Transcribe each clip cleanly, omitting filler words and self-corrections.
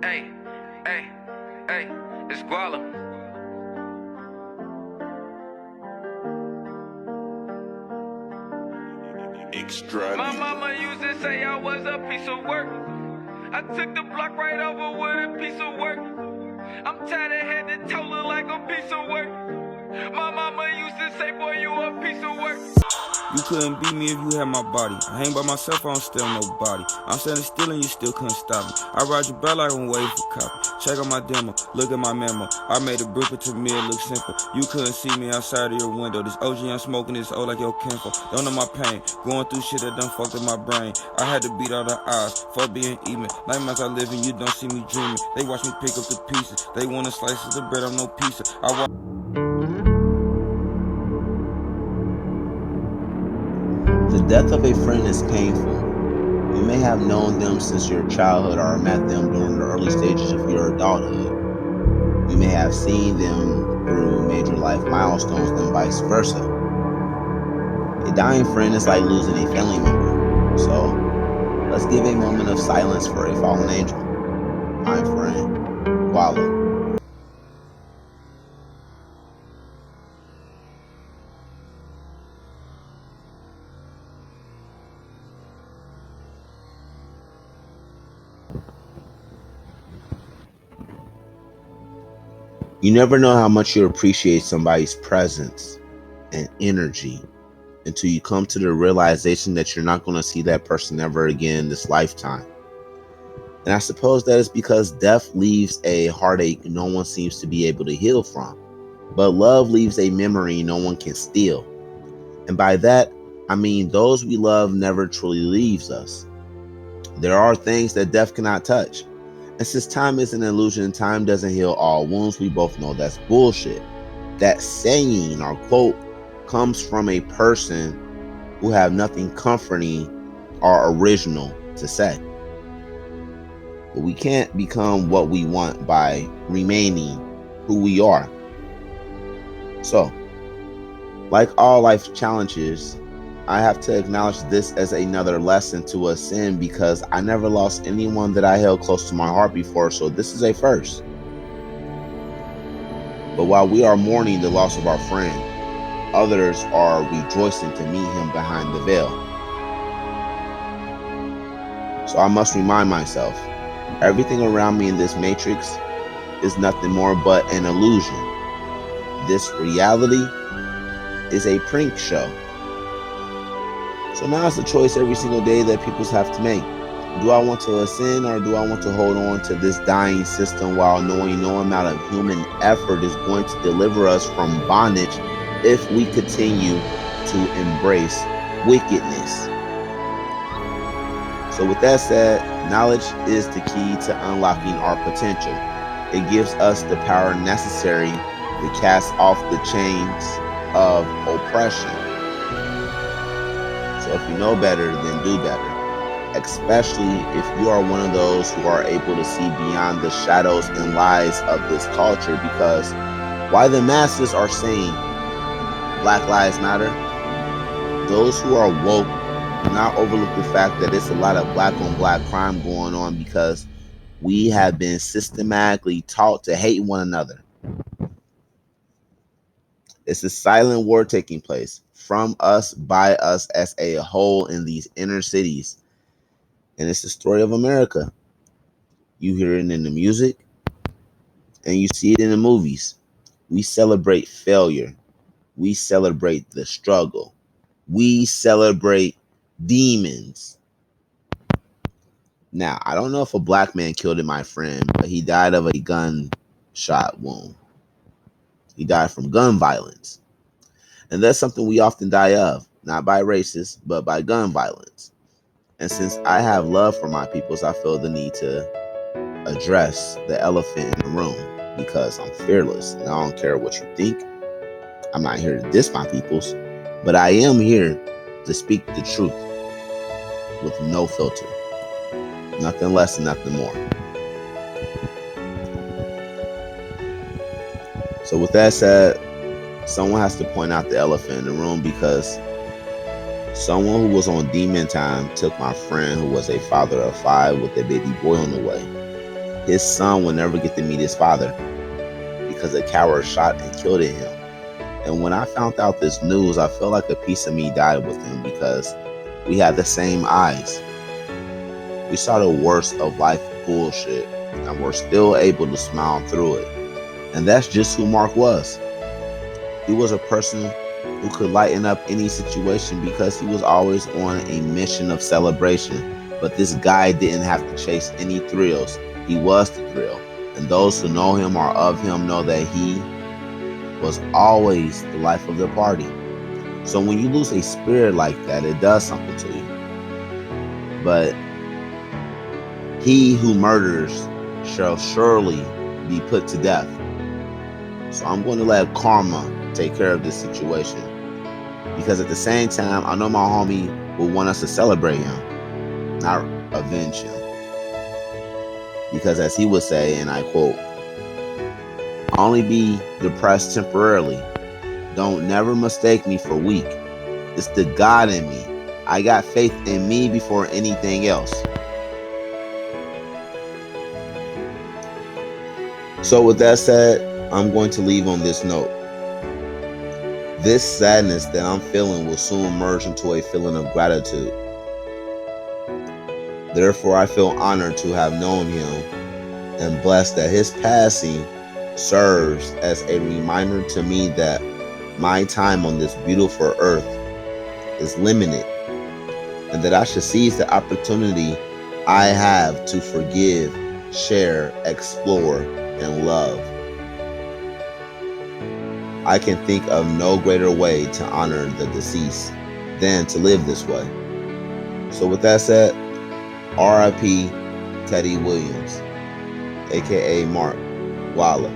Hey, hey, hey, it's Gwolla. My mama used to say I was a piece of work. I took the block right over with a piece of work. I'm tired of head to toe look like a piece of work. My mama used to say, boy, you a piece of work. You couldn't beat me if you had my body. I hang by myself, I don't steal nobody. I'm standing still and you still couldn't stop me. I ride your bell like I'm waiting for copy. Check out my demo, look at my memo. I made a brick to me, it look simple. You couldn't see me outside of your window. This OG I'm smoking is old like your kinfolk. Don't know my pain, going through shit that done fucked up my brain. I had to beat all the odds, for being even. Nightmares I live in, you don't see me dreaming. They watch me pick up the pieces. They want a slice of the bread, I'm no pizza. The death of a friend is painful. You may have known them since your childhood or met them during the early stages of your adulthood. You may have seen them through major life milestones and vice versa. A dying friend is like losing a family member. So, let's give a moment of silence for a fallen angel. My friend, Gwolla. You never know how much you appreciate somebody's presence and energy until you come to the realization that you're not going to see that person ever again in this lifetime. And I suppose that is because death leaves a heartache no one seems to be able to heal from. But love leaves a memory no one can steal. And by that, I mean those we love never truly leaves us. There are things that death cannot touch. And since time is an illusion, time doesn't heal all wounds, we both know that's bullshit. That saying or quote comes from a person who have nothing comforting or original to say. But we can't become what we want by remaining who we are. So, like all life challenges, I have to acknowledge this as another lesson to ascend because I never lost anyone that I held close to my heart before, so this is a first. But while we are mourning the loss of our friend, others are rejoicing to meet him behind the veil. So I must remind myself, everything around me in this matrix is nothing more but an illusion. This reality is a prank show. So now it's a choice every single day that people have to make. Do I want to ascend or do I want to hold on to this dying system while knowing no amount of human effort is going to deliver us from bondage if we continue to embrace wickedness? So with that said, knowledge is the key to unlocking our potential. It gives us the power necessary to cast off the chains of oppression. So if you know better, then do better. Especially if you are one of those who are able to see beyond the shadows and lies of this culture, because while the masses are saying Black Lives Matter, those who are woke do not overlook the fact that it's a lot of black on black crime going on because we have been systematically taught to hate one another. It's a silent war taking place from us, by us as a whole in these inner cities. And it's the story of America. You hear it in the music and you see it in the movies. We celebrate failure. We celebrate the struggle. We celebrate demons. Now, I don't know if a black man killed my friend, but he died of a gunshot wound. He died from gun violence. And that's something we often die of, not by racists, but by gun violence. And since I have love for my peoples, I feel the need to address the elephant in the room because I'm fearless and I don't care what you think. I'm not here to diss my peoples, but I am here to speak the truth with no filter. Nothing less and nothing more. So with that said, someone has to point out the elephant in the room because someone who was on demon time took my friend who was a father of 5 with a baby boy on the way. his son will never get to meet his father because a coward shot and killed him. And when I found out this news, I felt like a piece of me died with him because we had the same eyes. We saw the worst of life bullshit, and we're still able to smile through it. And that's just who Mark was. He was a person who could lighten up any situation because he was always on a mission of celebration. But this guy didn't have to chase any thrills. He was the thrill. And those who know him or of him know that he was always the life of the party. So when you lose a spirit like that, it does something to you. But he who murders shall surely be put to death. So I'm going to let karma take care of this situation. Because at the same time, I know my homie will want us to celebrate him, not avenge him. Because as he would say, and I quote, "Only be depressed temporarily. Don't never mistake me for weak. It's the God in me. I got faith in me before anything else." So with that said, I'm going to leave on this note. This sadness that I'm feeling will soon merge into a feeling of gratitude. Therefore, I feel honored to have known him and blessed that his passing serves as a reminder to me that my time on this beautiful earth is limited and that I should seize the opportunity I have to forgive, share, explore, and love. I can think of no greater way to honor the deceased than to live this way. So with that said, R.I.P. Teddy Williams, aka Merk Gwolla,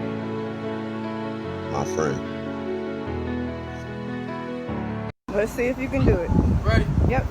my friend. Let's see if you can do it. Ready? Yep.